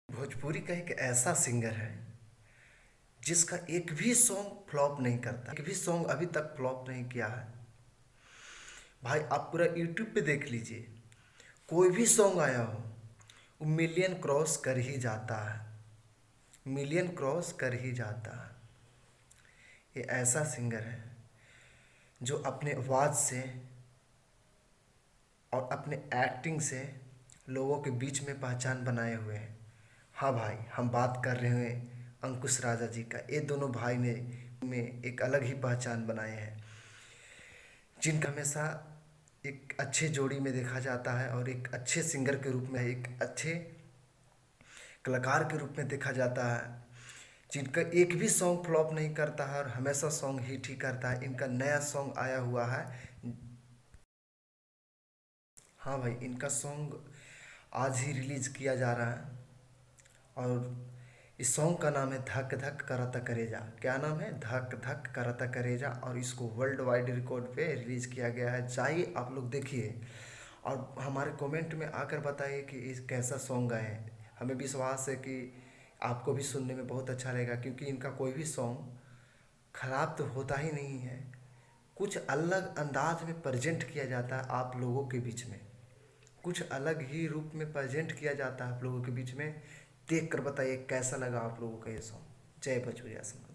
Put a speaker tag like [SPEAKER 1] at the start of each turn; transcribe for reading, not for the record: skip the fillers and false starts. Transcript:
[SPEAKER 1] भोजपुरी का एक ऐसा सिंगर है जिसका एक भी सॉन्ग फ्लॉप नहीं करता, एक भी सॉन्ग अभी तक फ्लॉप नहीं किया है। भाई आप पूरा यूट्यूब पे देख लीजिए, कोई भी सॉन्ग आया हो वो मिलियन क्रॉस कर ही जाता है, मिलियन क्रॉस कर ही जाता है। ये ऐसा सिंगर है जो अपने आवाज़ से और अपने एक्टिंग से लोगों के बीच में पहचान बनाए हुए हैं। हाँ भाई, हम बात कर रहे हैं अंकुश राजा जी का। ये दोनों भाई ने में एक अलग ही पहचान बनाए हैं, जिनका हमेशा एक अच्छे जोड़ी में देखा जाता है और एक अच्छे सिंगर के रूप में, एक अच्छे कलाकार के रूप में देखा जाता है, जिनका एक भी सॉन्ग फ्लॉप नहीं करता है और हमेशा सॉन्ग हिट ही करता है। इनका नया सॉन्ग आया हुआ है। हाँ भाई, इनका सॉन्ग आज ही रिलीज़ किया जा रहा है और इस सॉन्ग का नाम है धक धक करता करेजा। क्या नाम है? धक धक करता करेजा। और इसको वर्ल्ड वाइड रिकॉर्ड पे रिलीज़ किया गया है। जाइए आप लोग देखिए और हमारे कमेंट में आकर बताइए कि इस कैसा सॉन्ग गाए हैं। हमें विश्वास है कि आपको भी सुनने में बहुत अच्छा लगेगा, क्योंकि इनका कोई भी सॉन्ग खराब तो होता ही नहीं है। कुछ अलग अंदाज में प्रेजेंट किया जाता है आप लोगों के बीच में, कुछ अलग ही रूप में प्रेजेंट किया जाता है आप लोगों के बीच में। देख कर बताइए कैसा लगा आप लोगों का ये सॉन्ग। जय भोजपुरिया समाज।